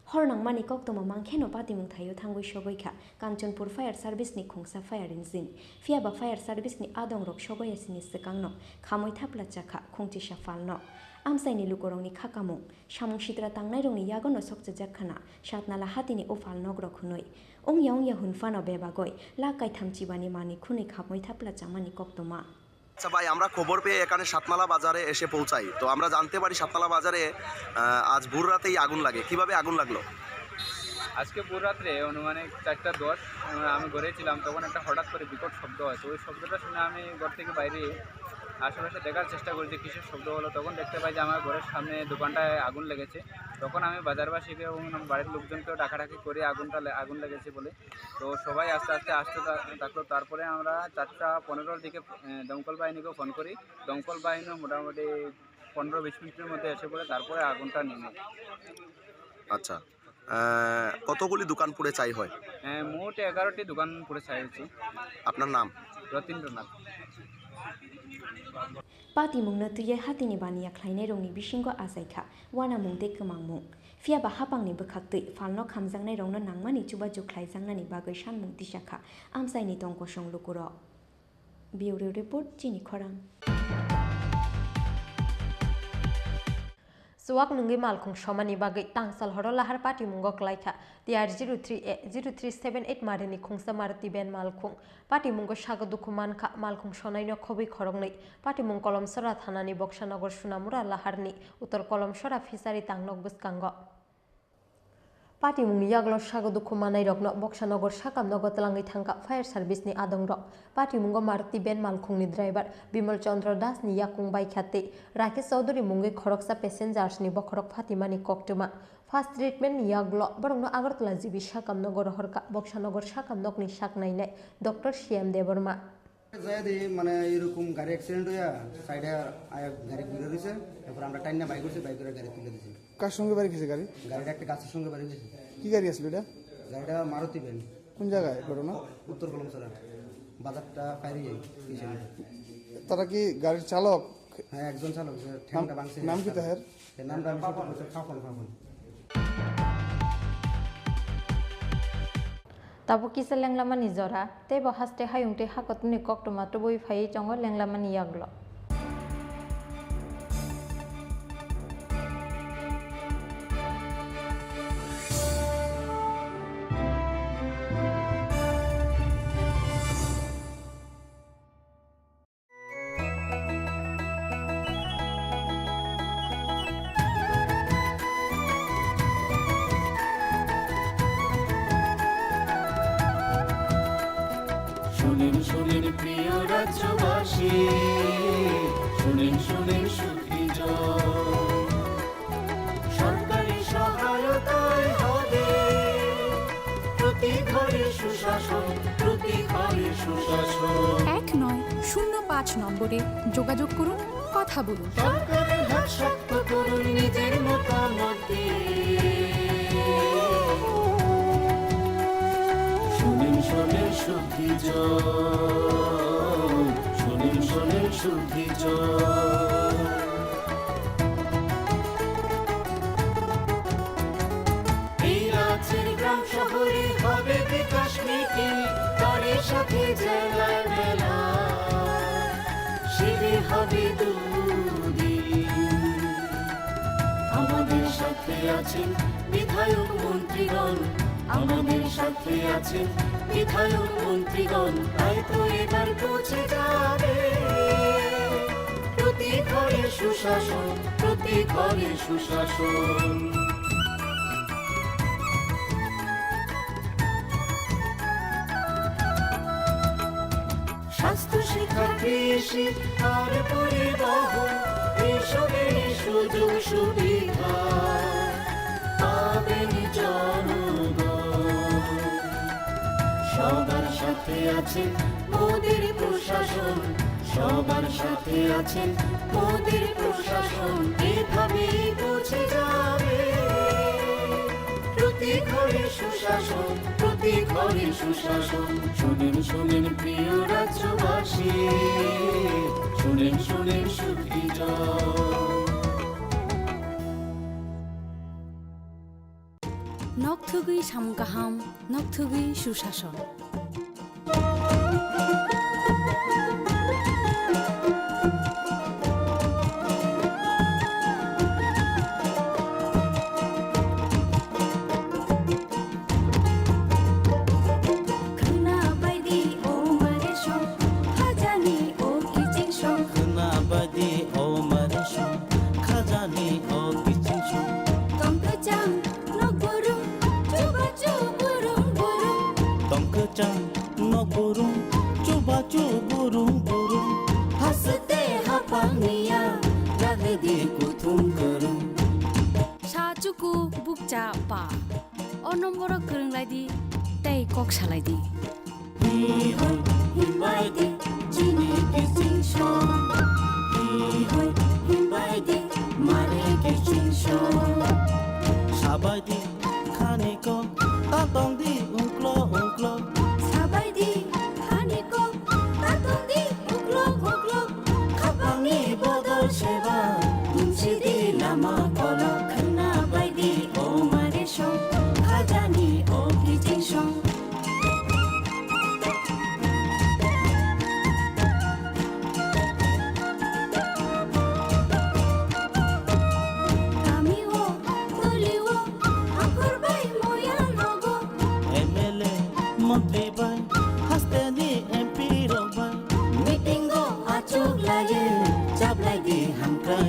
Hornang Mani Koktoma Mankeno Pati Mungtayo Tangu Shogoika Kanchanpur Fire Service ni Kungsa Fire Engine Fiaba Fire Service ni Adong Rok Shogoya Sini Sekangno Kamoi Tapla Chaka Kongti Shafalno Amsaini Lukorong ni Kakamung Shamung Shitra Tangnai ni Yagono Sokja Jakana Shatnala Hatini Ofal Nogro Kunoi Ong Yong Yahunfano Bebagoi Lakai Tamchibani Mani Kuni Kamoi Tapla Jamani Koktoma আচ্ছা ভাই আমরা খবর পেয়ে এখানে সাতমালা বাজারে এসে পৌঁছাই তো আমরা জানতে পারি সাতমালা বাজারে আজ ভোর রাতেই আগুন লাগে কিভাবে আগুন লাগলো আজকে ভোর রাতে অনুমানিক 4:10 আমি ঘরে ছিলাম তখন একটা হঠাৎ করে বিকট শব্দ হয় তো ওই শব্দটা শুনে আমি ঘর থেকে বাইরে আশেপাশে দেখার চেষ্টা করি যে কিসের শব্দ হলো তখন দেখতে পাই যে আমার ঘরের সামনে দোকানটায় আগুন লেগেছে তখন আমি বাজারবাসীকে এবং বাড়ির লোকজনকেও ডাকাডাকি করে আগুন লেগেছে বলে তো সবাই আস্তে আস্তে আসতে থাকলো তারপরে আমরা 4:15 দিকে দমকল বাহিনীকে ফোন করি দমকল বাহিনী মোটামুটি 15-20 মিনিটের মধ্যে এসে পড়ে, তারপরে আগুনটা নেমে। আচ্ছা, কতগুলি দোকান পুড়ে ছাই হয়? মোট 11টি দোকান পুড়ে ছাই হয়েছে। আপনার নাম? রতীন্দ্রনাথ। Pati mung na tuye hati ni bani ya khlainai rong ni bisingo asaikha wana mung de kemang mung fia ba hapang ni bekhak tui falno khamjang nai rong no nangmani chuba juklai jangna ni bagoi san mung tisakha amsai ni tongko song lukuro Bureau report chini khorang Suwak nungi malkhung shomani bagai tangsal horo lahar pati mungo klaikha TR 0378 marini khungsa marti ben malkhung pati mungo sago dukuman kha malkhung shonai no khobi khorongnei pati mung kolomsora thanani Bokshanogor Sunamura laharni uttor kolomsora fisari tangnok buskango Pati mungni yaglo sago dukumanai rokno Bokshanogor sakamnogo tlangai thangka fire service ni adong rok pati mungo marti ben malkhungni driver Bimal Chandra Das ni yakung bai khate Rakesh Chaudhary mungi khoroksa passengers ni bokhorok Fatimani koktuma first treatment ni yaglo borongno Agartala jibi sakamnogor horka Bokshanogor sakamnokni saknainai Dr. Shyam Deborma যদি মানে এরকম গাড়ি accident হইয়া সাইডে গাড়ি ঘুরে দিয়েছে তারপর আমরা টাইনা বাইক করছি বাইক করে গাড়ি তুলে দিয়েছি কার সঙ্গে বাড়ি গেছে গাড়ি গাড়িটা একটা গাছের সঙ্গে বাড়ি গেছে কি গাড়ি আসলো এটা গাড়িটা মারুতি ভ্যান কোন জায়গায় ঘটনা উত্তর কলমসরা বাজারটা ফায়ারি যাই তারা কি গাড়ির চালক হ্যাঁ একজন চালক ঠ্যাংটা ভাঙছে নাম কি তাহের নামটা আমি সঠিক বলতে খাফন Tabu kisa lenglamani zora te bahaste hayungte hakotni koktuma to boi phai chongo lenglamani yaglo শুনেন প্রিয় রাজ্যবাসী শুনেন সুখী সরকারি সহায়তায় হবে প্রতি ঘরে সুশাসন 1905 নম্বরে যোগাযোগ করুন কথা বলুন সরকারের হাত শক্ত করুন নিজের মতামত দিয়ে শুনেন সুখী শুনেন সুখী এই রাজ্যের গ্রাম শহরে হবে বিকাশ মিটিং তারই সাথে জেলায় মেলা শিবির হবে দুদিন আমাদের সাথে আছেন বিধায়ক মন্ত্রীগণ আমাদের সাথে আছেন বিধায়ক মন্ত্রীগণ তাই তো এবার পৌঁছে যাবে প্রতি ঘরে সুশাসন স্বাস্থ্য শিক্ষা কৃষি আর পরিবহন এইসবের সুযোগ সুবিধা পাবেন জনগণ সবার সাথে আছেন মোদের প্রশাসন সবার সাথে আছেন মোদের প্রশাসন এভাবেই পৌঁছে যাবে প্রতি ঘরে সুশাসন শুনেন প্রিয় রাজ্যবাসী শুনেন সুখী নকথুগুই সামগাহাম নকথুগুই সুশাসন Sajuku bukja pa o nomboro kerenglaidi tei kok salaidi Himbaidi, jini kising shon. Himbaidi. Sabaydi khaniko tatong di ungklo Sabaydi khaniko tatong di ungklo Kapangni bodol seba Unsi di lama kolo Khana baydi o mare shong Khajani o kijing shong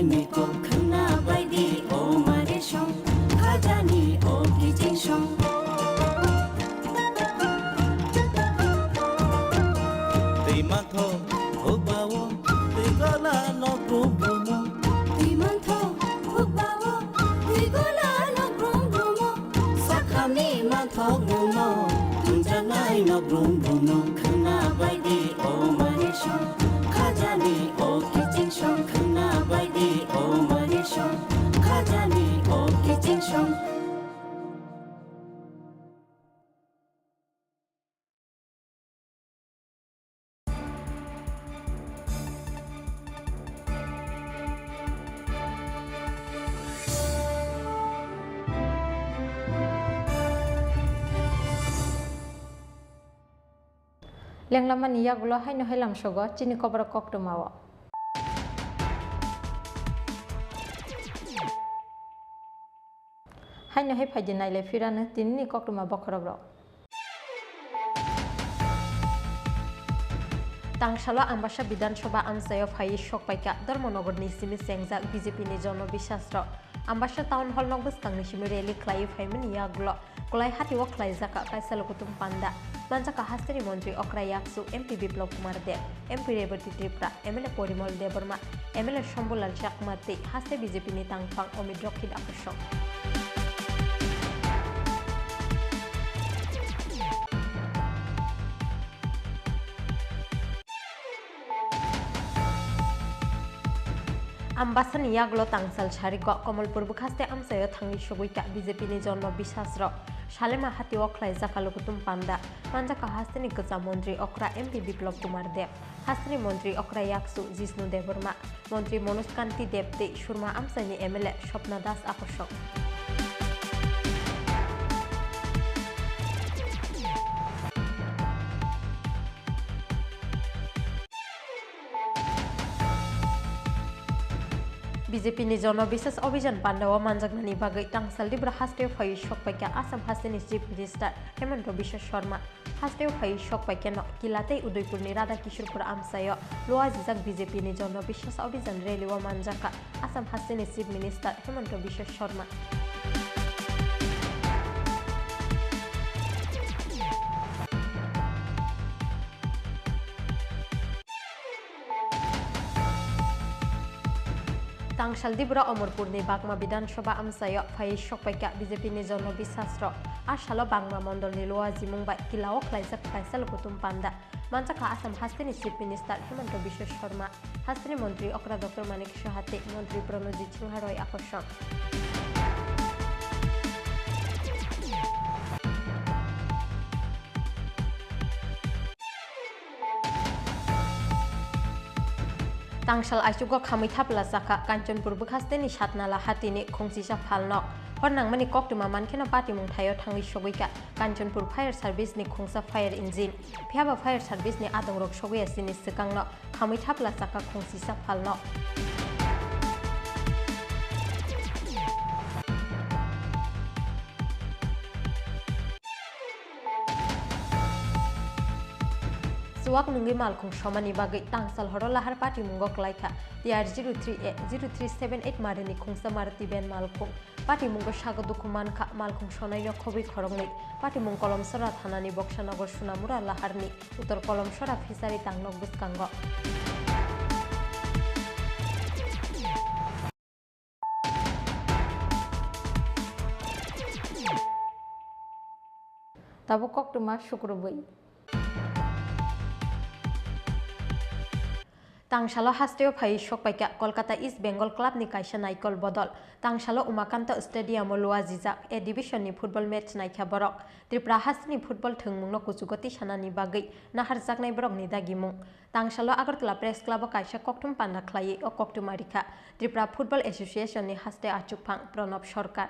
Niko khana baydi o mare shong khajani o kijing shong Timantho hugbawo tigola no brumo Timantho hugbawo tigola no brumo Sakhami mantho gumo tunjanai no brumo khana baydi o mare shong khajani o kijing shong khana baydi o mare shong khajani o kijing shong Lenglaman yagulo haino helam shogo chini kobra koktumawo haino he phajinai le firana tinni koktuma bokhorobro Tangshala Ambasha Bidanshoba Amsayo Phai Shokpaika Dharmanagar ni Simi Sengja BJP ni Jono Bishasra Ambasha Town Hall Nogbus Kangni Rally Klai Phaimin Yaglo Kolai Hati Wok Klai Zaka Kaisalokutum Panda Manjaka Hastri Montri Okra Yaksu MP Biplop Kumar Dev MP Revati Tripura MLA Porimol Deborma MLA Shambulal Chakmati Haste BJP ni Tangpang Omidrokhid Apushok Ambasan yaglo tangsal shariko Kamalpur bukhaste amsayo thangi shoguika BJP ni Jono Bishasra Shalema hati oklai zakalukutum panda Manjaka hasteni kaza Montri Okra MP Biplop Kumar Dev Hasteni Montri Okra Yaksu Jisnu Deborma Montri Monuskanti Debde Shurma Amsani MLA Shopna Das Akoshok BJP ni Jono Bishas Abhijan Pandawa Manjagnani Bagai Tangsal Dibra Haste Phai Shokpaika Assam Hasteni Chief Minister Hemant Biswa Sharma Haste Phai Shokpaika no Kilate Udaipur ni Radha Kishorpur Amsayo Loa Jijak BJP ni Jono Bishas Abhijan Rally wa Manjaka Assam Hasteni Chief Minister Hemant Biswa Sharma Tangsal Dibra Omorpur ni Bagma Bidanshoba Amsayo Phai Shokpaika BJP ni Jono Bishasra Ashalo Bangma Mondol ni Loa Jimungbai Kilao Klaisak Kaisalokutum Panda Manjaka Assam Hasteni Chief Minister Hemant Biswa Sharma Hasteni Montri Okra Dr. Manik Shahate Montri Pranojit Chingharoi Akoshon Tangsal Aisugo Khamitapla Saka Kanchanpur Bukhasteni Shatnala Hatini Khongsisa Phalnok Hornang Mani Koktuma Mankena Pati Mungthayo Thangi Shoguika Kanchanpur Fire Service ni Khongsa Fire Engine Phiaba Fire Service ni Adongrok Shoguya Sini Sikangno Khamitapla Saka Khongsisa Phalnok Suwak nungi malkung shomani bagai tangsal horola har pati mungok laika DR 0378 marini khungsa marti ben malkung pati mungo sago dukuman ka malkung shonai no khobi khorongni pati mung kolom sora thanani boksanagar sunamura laharni utor kolom sora fisari tangnok buskango Tabukok tuma syukurubui Tangsalo hasteo phai shokpaika Kolkata East Bengal Club ni kaisa naikol bodol Tangsalo Umakanta Stadium Loa Jijak A Division ni football match naikha borok Tripura hastni football thungmungno kuchugoti sanani bagui nahar jaknai borok ni dagimung Tangsalo Agartala Press Club kaisa koktum panda khlai o koktumarika Tripura Football Association ni haste achukphang Pranab Sarkar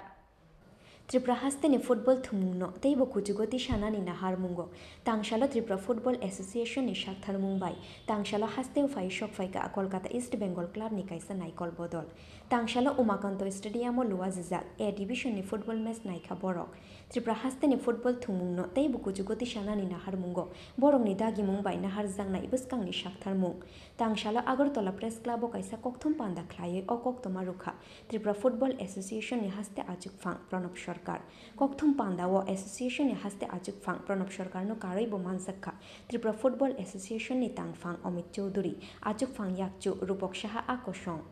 Tripura hasteni football thumungno teibo kuchugoti sanani nahar mungo Tangsalo Tripura Football Association ni shakthar mumbai Tangsalo hasteu phai shokphaika Kolkata East Bengal Club ni kaisa naikol bodol Tangsalo Umakanto Stadium Loa Jijak A Division ni football match naikha borok Tripura hasteni football thumungno teibo kuchugoti sanani nahar mungo borok ni dagi mumbai nahar jangnai buskang ni shakthar mung Tangsalo Agartala Press Club kaisa kokthum panda khlai o koktoma rukha Tripura Football Association ni haste achukphang Pranab Sarkar kokthum panda o association ni haste achukphang Pranab Sarkar no karoi bo manjakha Tripura Football Association ni tangphang Amit Choudhury achukphang yakchu Rupok Saha akosong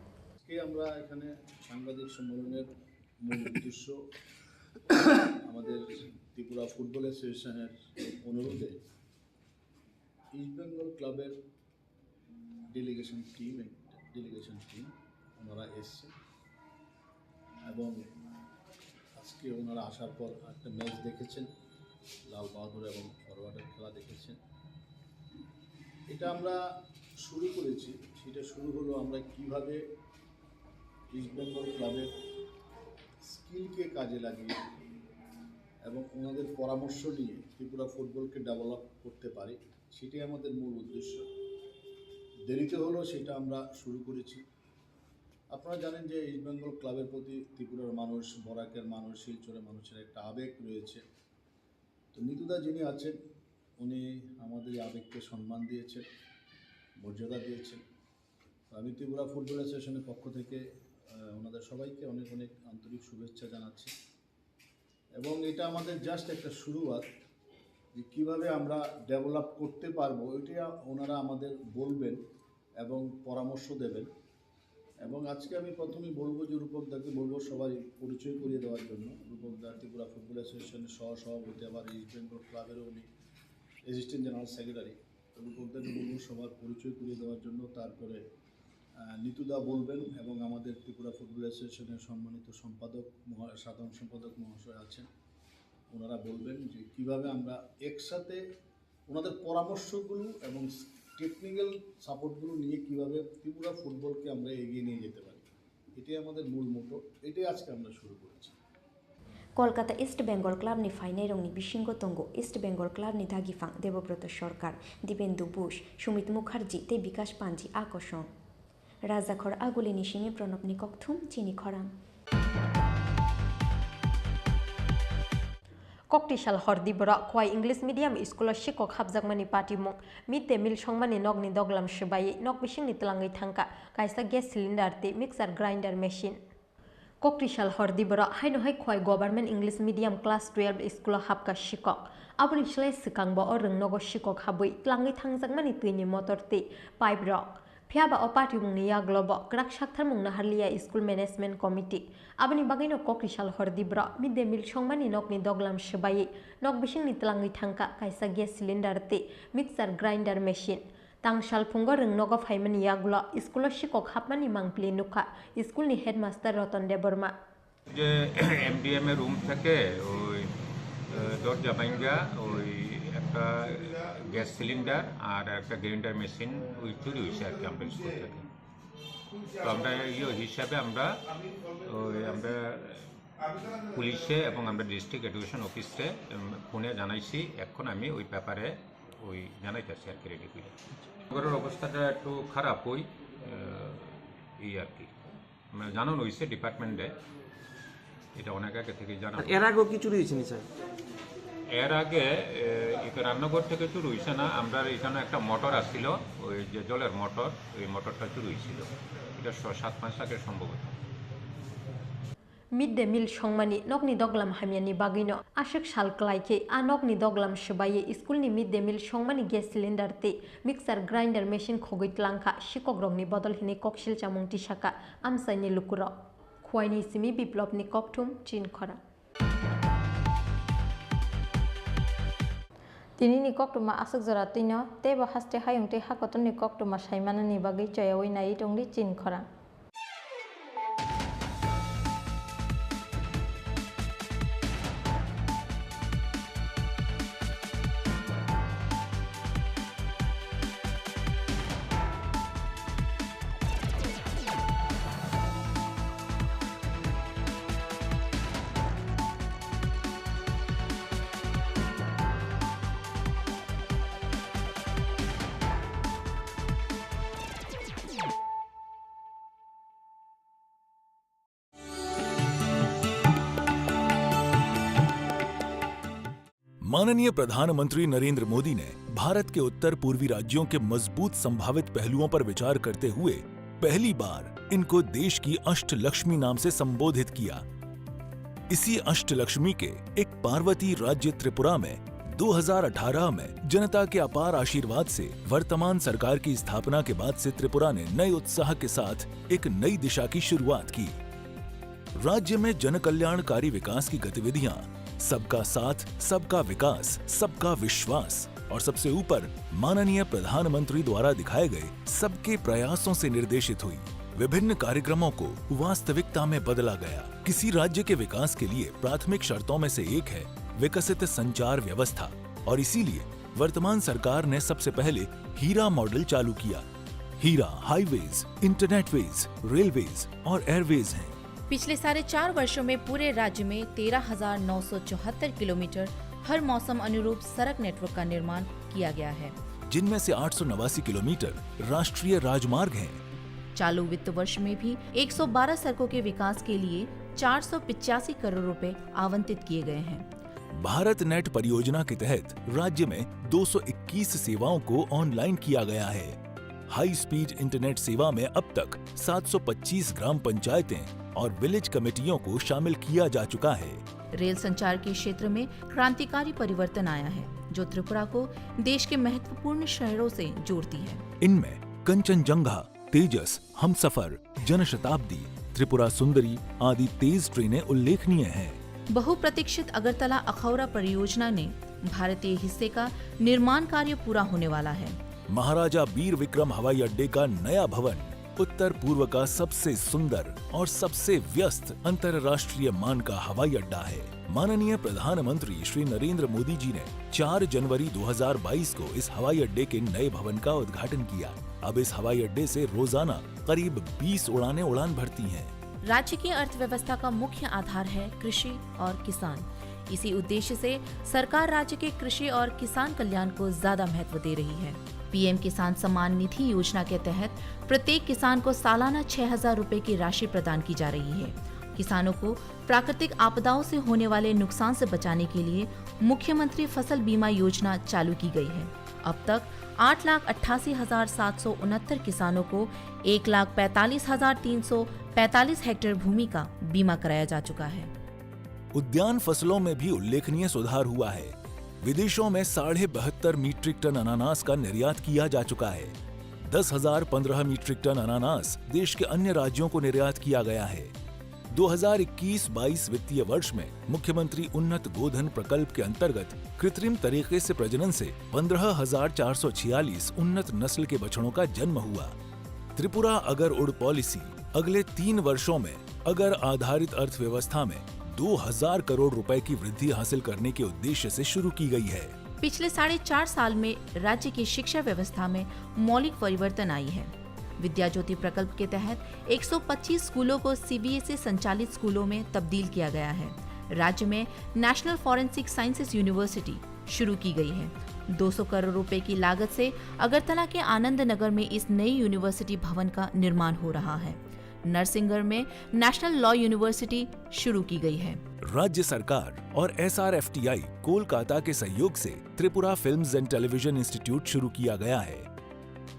আমরা এখানে সাংবাদিক সম্মেলনের মূল উদ্দেশ্য আমাদের Tripura football অ্যাসোসিয়েশনের অনুরোধে east Bengal ক্লাবের ডেলিগেশন টিম ওনারা এসছে এবং আজকে ওনারা আসার পর একটা ম্যাচ দেখেছেন লাল বাহাদুর এবং ফরওয়ার্ডের খেলা দেখেছেন এটা আমরা শুরু করেছি সেটা শুরু হলো আমরা কিভাবে ইস্ট বেঙ্গল ক্লাবের স্কিলকে কাজে লাগিয়ে এবং ওনাদের পরামর্শ নিয়ে ত্রিপুরা ফুটবলকে ডেভেলপ করতে পারি সেটাই আমাদের মূল উদ্দেশ্য দেরিতে হলো সেটা আমরা শুরু করেছি আপনারা জানেন যে ইস্ট বেঙ্গল ক্লাবের প্রতি ত্রিপুরার মানুষ বরাকের মানুষ শিলচরের মানুষের একটা আবেগ রয়েছে তো নিতুদা যিনি আছেন উনি আমাদের এই আবেগকে সম্মান দিয়েছেন মর্যাদা দিয়েছেন আমি ত্রিপুরা ফুটবল অ্যাসোসিয়েশনের পক্ষ থেকে ওনাদের সবাইকে অনেক অনেক আন্তরিক শুভেচ্ছা জানাচ্ছি এবং এটা আমাদের জাস্ট একটা শুরুয়াত যে কীভাবে আমরা ডেভেলপ করতে পারবো ওইটা ওনারা আমাদের বলবেন এবং পরামর্শ দেবেন এবং আজকে আমি প্রথমেই বলবো যে রূপকদাকে বলবো সবাই পরিচয় করিয়ে দেওয়ার জন্য রূপকদা ত্রিপুরা ফুটবল অ্যাসোসিয়েশনের সহসভাপতি আবার ইস্ট বেঙ্গল ক্লাবেরও উনি অ্যাসিস্ট্যান্ট জেনারেল সেক্রেটারি রূপকদাকে বলবো সবার পরিচয় করিয়ে দেওয়ার জন্য তারপরে নিতুদা বলবেন এবং আমাদের ত্রিপুরা ফুটবল অ্যাসোসিয়েশনের সম্মানিত সম্পাদক সাধারণ সম্পাদক মহাশয় আছেন ওনারা বলবেন যে কীভাবে আমরা একসাথে ওনাদের পরামর্শগুলো এবং টেকনিক্যাল সাপোর্টগুলো নিয়ে কীভাবে ত্রিপুরা ফুটবলকে আমরা এগিয়ে নিয়ে যেতে পারি এটাই আমাদের মূল মোটো এটাই আজকে আমরা শুরু করেছি Kolkata East Bengal Club ni fainai rong ni bisingo tongo East Bengal Club ni dagifang Debobroto Sarkar Dibendu Bush Sumit Mukherjee te Bikash Panji akosong Rajakhor Aguli ni simi Pranab ni kokthum chini khorang Koktishal Hordi Bora Kwai English Medium School Shikok Habjakmani Party Mung Midday Meal Songmani Nogni Doglam Shibai Nok Bishingni Tlangai Thangka Kaisa Gas Cylinder te Mixer Grinder Machine Koktishal Hordi Bora Haino Hai Kwai Government English Medium Class 12 School Habka Shikok Abri Shlai Sikangbo Orung Nogo Shikok Habui Tlangai Thangjakmani Tuini Motor te Pipe Rock Phiaba o party mungni ya globo krak shakthar mungna harlia school management committee abani bagino Koktishal Hordi Bora midday meal songmani nokni doglam shibai nok bisingni tlangai thangka kaisa gas cylinder te mixer grinder machine tangsal phungo rung nogo phaimani ya glo school shikok hapmani mangpli nukha school ni headmaster Rotan Deborma যে MDM এর room থেকে ওই দরজা ভাঙা ওই একটা gas cylinder আর একটা grinder machine ওই চুরি হয়েছে আর কি আমরা স্কুল থেকে তো আমরা হিসাবে আমরা পুলিশে এবং আমরা ডিস্ট্রিক্ট এডুকেশন অফিসে ফোনে জানাইছি এখন আমি ওই ব্যাপারে ওই জানাইতেছি আর কি রেডি করে নগরের অবস্থাটা একটু খারাপ ওই এই আর কি জানানো হয়েছে ডিপার্টমেন্টে এটা অনেক আগে থেকে জানা এর আগেও কি চুরি হয়েছে স্যার এর আগে রান্নাঘর থেকে চুরি হয়েছে না আমরা এখানে একটা মোটর আসছিল ওই যে জলের মোটর ওই মোটরটা চুরি হয়েছিল এটা 7 মাস আগে সম্ভবত Midday Meal Songmani Nokni Doglam Hamiani Bagino Ashik Shal Klaike A Nokni Doglam Shibai School ni Midday Meal Songmani Gas Cylinder te Mixer Grinder Machine Khogoi Tlangka Shikogrongni Bodol Hini Kokshil Chamung Tishaka Amsaini Lukuro Khwaini Simi Biplopni Kokthum Chin Khora Tini ni kok tuma asuk zora tino te ba haste hayung te hakoton ni kok tuma saimana ni bagi choyawi nai tongli chin khora. माननीय प्रधानमंत्री नरेंद्र मोदी ने भारत के उत्तर पूर्वी राज्यों के मजबूत संभावित पहलुओं पर विचार करते हुए पहली बार इनको देश की अष्टलक्ष्मी नाम से संबोधित किया। इसी अष्टलक्ष्मी के एक पार्वती राज्य त्रिपुरा में 2018 में जनता के अपार आशीर्वाद से वर्तमान सरकार की स्थापना के बाद से त्रिपुरा ने नए उत्साह के साथ एक नई दिशा की शुरुआत की। राज्य में जनकल्याणकारी विकास की गतिविधियां सबका साथ, सबका विकास, सबका विश्वास और सबसे ऊपर माननीय प्रधानमंत्री द्वारा दिखाए गए सबके प्रयासों से निर्देशित हुई। विभिन्न कार्यक्रमों को वास्तविकता में बदला गया। किसी राज्य के विकास के लिए प्राथमिक शर्तों में से एक है विकसित संचार व्यवस्था और इसीलिए वर्तमान सरकार ने सबसे पहले हीरा मॉडल चालू किया। हीरा हाईवेज, इंटरनेटवेज, रेलवेज और एयरवेज हैं। पिछले 4.5 वर्षों में पूरे राज्य में 13,974 किलोमीटर हर मौसम अनुरूप सड़क नेटवर्क का निर्माण किया गया है, जिनमें से 889 किलोमीटर राष्ट्रीय राजमार्ग हैं। चालू वित्त वर्ष में भी 112 सड़कों के विकास के लिए 485 करोड़ रुपए आवंटित किए गए हैं। भारत नेट परियोजना के तहत राज्य में 221 सेवाओं को ऑनलाइन किया गया है। हाई स्पीड इंटरनेट सेवा में अब तक 725 ग्राम पंचायतें और विलेज कमेटियों को शामिल किया जा चुका है। रेल संचार के क्षेत्र में क्रांतिकारी परिवर्तन आया है, जो त्रिपुरा को देश के महत्वपूर्ण शहरों से जोड़ती है। इनमें कंचनजंगा, तेजस, हमसफर, जनशताब्दी, त्रिपुरा सुंदरी आदि तेज ट्रेनें उल्लेखनीय हैं। बहुप्रतीक्षित अगरतला अखौरा परियोजना ने भारतीय हिस्से का निर्माण कार्य पूरा होने वाला है। महाराजा वीर विक्रम हवाई अड्डे का नया भवन उत्तर पूर्व का सबसे सुंदर और सबसे व्यस्त अंतर्राष्ट्रीय मान का हवाई अड्डा है। माननीय प्रधानमंत्री श्री नरेंद्र मोदी जी ने 4 जनवरी 2022 को इस हवाई अड्डे के नए भवन का उद्घाटन किया। अब इस हवाई अड्डे से रोजाना करीब 20 उड़ानें उड़ान भरती हैं। राज्य की अर्थव्यवस्था का मुख्य आधार है कृषि और किसान। इसी उद्देश्य से सरकार राज्य के कृषि और किसान कल्याण को ज्यादा महत्व दे रही है। पीएम किसान सम्मान निधि योजना के तहत प्रत्येक किसान को सालाना 6,000 रुपए की राशि प्रदान की जा रही है। किसानों को प्राकृतिक आपदाओं से होने वाले नुकसान से बचाने के लिए मुख्यमंत्री फसल बीमा योजना चालू की गई है। अब तक 8,88,769 किसानों को 1,45,345 हेक्टेयर भूमि का बीमा कराया जा चुका है। उद्यान फसलों में भी उल्लेखनीय सुधार हुआ है। विदेशों में 72.5 मीट्रिक टन अनानास का निर्यात किया जा चुका है। 10,015 मीट्रिक टन अनानास देश के अन्य राज्यों को निर्यात किया गया है। 2021-22 वित्तीय वर्ष में मुख्यमंत्री उन्नत गोधन प्रकल्प के अंतर्गत कृत्रिम तरीके से प्रजनन से 15,446 उन्नत नस्ल के बछड़ों का जन्म हुआ। त्रिपुरा अगर उड़ पॉलिसी अगले 3 वर्षों में अगर आधारित अर्थव्यवस्था में 2,000 करोड़ रुपए की वृद्धि हासिल करने के उद्देश्य से शुरू की गई है। पिछले 4.5 साल में राज्य की शिक्षा व्यवस्था में मौलिक परिवर्तन आई है। विद्या ज्योति प्रकल्प के तहत 125 स्कूलों को सीबीएसई संचालित स्कूलों में तब्दील किया गया है। राज्य में नेशनल फॉरेंसिक साइंसेज यूनिवर्सिटी शुरू की गई है। 200 करोड़ रुपए की लागत से अगरतला के आनंद नगर में इस नई यूनिवर्सिटी भवन का निर्माण हो रहा है। नरसिंहगढ़ में नेशनल लॉ यूनिवर्सिटी शुरू की गई है। राज्य सरकार और SRFTI कोलकाता के सहयोग से Tripura films and television institute शुरू किया गया है।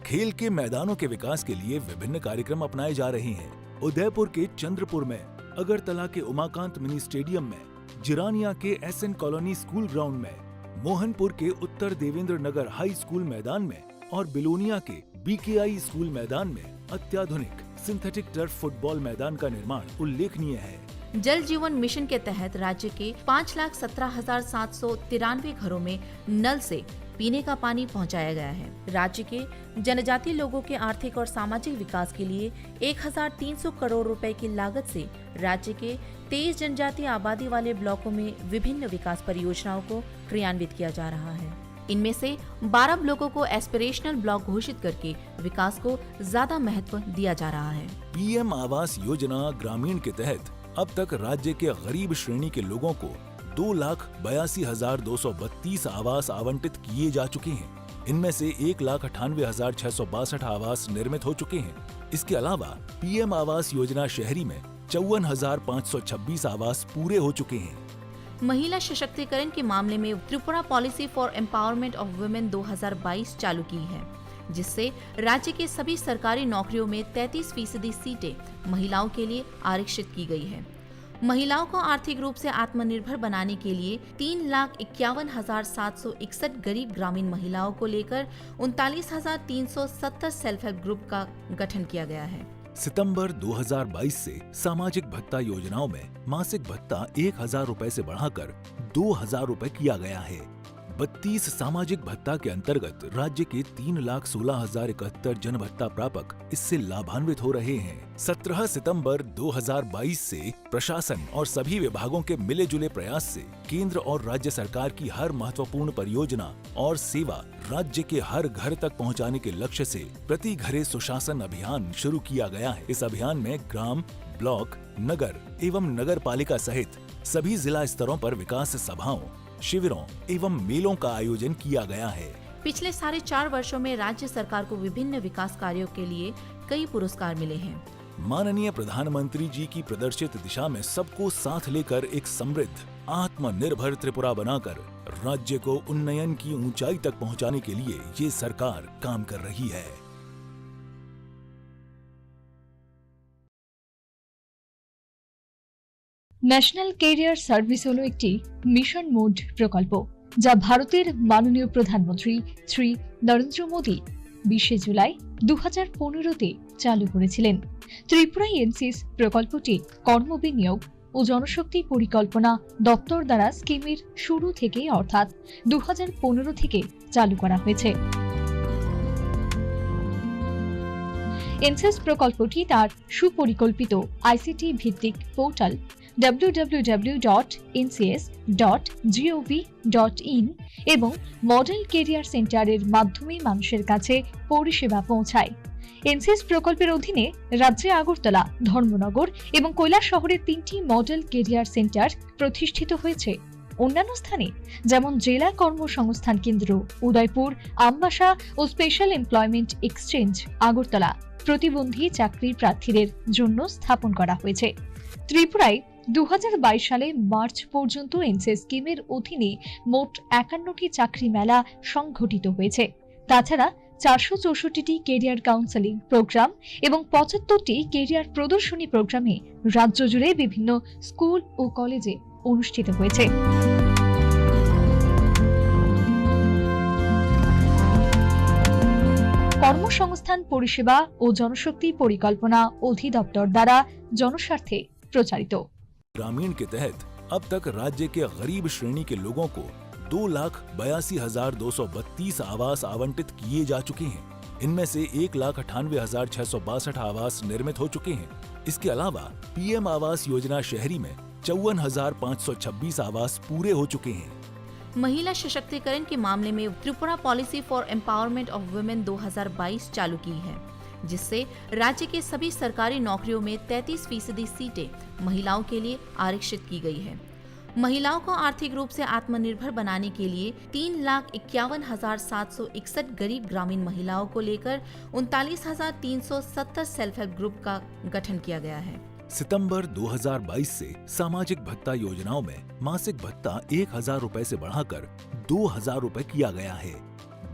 खेल के मैदानों के विकास के लिए विभिन्न कार्यक्रम अपनाए जा रहे हैं। उदयपुर के चंद्रपुर में, अगरतला के उमाकांत मिनी स्टेडियम में, जिरानिया के SN कॉलोनी स्कूल ग्राउंड में, मोहनपुर के उत्तर देवेंद्र नगर हाई स्कूल मैदान में और बिलोनिया के BKI स्कूल मैदान में अत्याधुनिक सिंथेटिक टर्फ फुटबॉल मैदान का निर्माण उल्लेखनीय है। जल जीवन मिशन के तहत राज्य के 5,17,793 घरों में नल से पीने का पानी पहुंचाया गया है। राज्य के जनजातीय लोगों के आर्थिक और सामाजिक विकास के लिए 1,300 करोड़ रुपए की लागत से राज्य के 23 जनजातीय आबादी वाले ब्लॉकों में विभिन्न विकास परियोजनाओं को क्रियान्वित किया जा रहा है। इनमें से 12 ब्लॉकों को एस्पिरेशनल ब्लॉक घोषित करके विकास को ज्यादा महत्व दिया जा रहा है। पीएम आवास योजना ग्रामीण के तहत अब तक राज्य के गरीब श्रेणी के लोगों को 2,82,232 आवास आवंटित किए जा चुके हैं। इनमें से 1,98,662 आवास निर्मित हो चुके हैं। इसके अलावा पीएम आवास योजना शहरी में 54,526 आवास पूरे हो चुके हैं। महिला सशक्तिकरण के मामले में Tripura policy for empowerment of women 2022 चालू की है, जिससे राज्य के सभी सरकारी नौकरियों में 33% सीटें महिलाओं के लिए आरक्षित की गई है। महिलाओं को आर्थिक रूप से आत्मनिर्भर बनाने के लिए 3,51,761 गरीब ग्रामीण महिलाओं को लेकर 39,370 सेल्फ हेल्प ग्रुप का गठन किया गया है। सितंबर 2022 से सामाजिक भत्ता योजनाओं में मासिक भत्ता 1,000 रुपए से बढ़ाकर 2,000 रुपए किया गया है। 32 सामाजिक भत्ता के अंतर्गत राज्य के 3,16,071 जन भत्ता प्रापक इससे लाभान्वित हो रहे हैं। 17 सितंबर 2022 से प्रशासन और सभी विभागों के मिले जुले प्रयास से केंद्र और राज्य सरकार की हर महत्वपूर्ण परियोजना और सेवा राज्य के हर घर तक पहुंचाने के लक्ष्य से प्रति घरे सुशासन अभियान शुरू किया गया है। इस अभियान में ग्राम, ब्लॉक, नगर एवं नगर पालिका सहित सभी जिला स्तरों पर विकास सभाओं, शिविरों एवं मेलों का आयोजन किया गया है। पिछले 4.5 वर्षों में राज्य सरकार को विभिन्न विकास कार्यों के लिए कई पुरस्कार मिले हैं। माननीय प्रधानमंत्री जी की प्रदर्शित दिशा में सबको साथ लेकर एक समृद्ध, आत्मनिर्भर त्रिपुरा बनाकर राज्य को उन्नयन की ऊंचाई तक पहुंचाने के लिए ये सरकार काम कर रही है। ন্যাশনাল ক্যারিয়ার সার্ভিস হলো একটি মিশন মোড প্রকল্প যা ভারতের মাননীয় প্রধানমন্ত্রী শ্রী নরেন্দ্র মোদী 20 জুলাই 2015-তে চালু করেছিলেন। ত্রিপুরা এনসিস প্রকল্পটি কর্মবিনিয়োগ ও জনশক্তি পরিকল্পনা দপ্তর দ্বারা স্কিমের শুরু থেকে অর্থাৎ 2015 থেকে চালু করা হয়েছে। এনসিস প্রকল্পটি তার সুপরিকল্পিত আইসিটি ভিত্তিক পোর্টাল www.ncs.gov.in এবং মডেল কেরিয়ার সেন্টারের মাধ্যমে মানুষের কাছে পরিষেবা পৌঁছায়। এনসিএস প্রকল্পের অধীনে রাজ্যে আগরতলা, ধর্মনগর এবং কৈলাস শহরের 3টি মডেল কেরিয়ার সেন্টার প্রতিষ্ঠিত হয়েছে। অন্যান্য স্থানে যেমন জেলা কর্মসংস্থান কেন্দ্র উদয়পুর, আমবাসা ও স্পেশাল এমপ্লয়মেন্ট এক্সচেঞ্জ আগরতলা প্রতিবন্ধী চাকরি প্রার্থীদের জন্য স্থাপন করা হয়েছে। ত্রিপুরায় 2022 সালে মার্চ পর্যন্ত এনসিএস স্কিমের অধীনে মোট 51টি চাকরি মেলা সংঘটিত হয়েছে। তাছাড়া 464টি কেরিয়ার কাউন্সেলিং প্রোগ্রাম এবং 75টি কেরিয়ার প্রদর্শনী প্রোগ্রামে রাজ্য জুড়ে বিভিন্ন স্কুল ও কলেজে অনুষ্ঠিত হয়েছে। কর্মসংস্থান পরিষেবা ও জনশক্তি পরিকল্পনা অধিদপ্তর দ্বারা জনস্বার্থে প্রচারিত। ग्रामीण के तहत अब तक राज्य के गरीब श्रेणी के लोगों को 2,82,232 आवास आवंटित किए जा चुके हैं। इनमें से 1,98,662 आवास निर्मित हो चुके हैं। इसके अलावा पीएम आवास योजना शहरी में 54,526 आवास पूरे हो चुके हैं। महिला सशक्तिकरण के मामले में Tripura policy for empowerment of women 2022 चालू की है, जिससे राज्य के सभी सरकारी नौकरियों में 33% सीटें महिलाओं के लिए आरक्षित की गई है। महिलाओं को आर्थिक रूप से आत्मनिर्भर बनाने के लिए 3,51,761 गरीब ग्रामीण महिलाओं को लेकर 39,370 सेल्फ हेल्प ग्रुप का गठन किया गया है। सितंबर 2022 से सामाजिक भत्ता योजनाओं में मासिक भत्ता 1,000 रुपए से बढ़ाकर 2,000 रुपए किया गया है।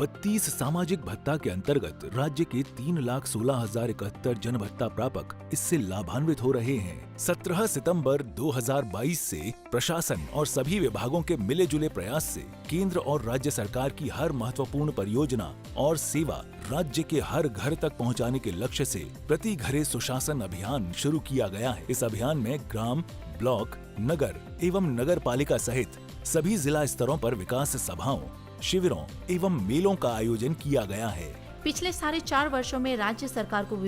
32 सामाजिक भत्ता के अंतर्गत राज्य के 3,16,071 जन भत्ता प्रापक इससे लाभान्वित हो रहे हैं। 17 सितंबर 2022 से प्रशासन और सभी विभागों के मिले जुले प्रयास से केंद्र और राज्य सरकार की हर महत्वपूर्ण परियोजना और सेवा राज्य के हर घर तक पहुंचाने के लक्ष्य से प्रति घरे सुशासन अभियान शुरू किया गया है। इस अभियान में ग्राम, ब्लॉक, नगर एवं नगर पालिका सहित सभी जिला स्तरों पर विकास सभाओं, शिविरों एवं मेलों का आयोजन किया गया है। पिछले 4.5 वर्षों में राज्य सरकार को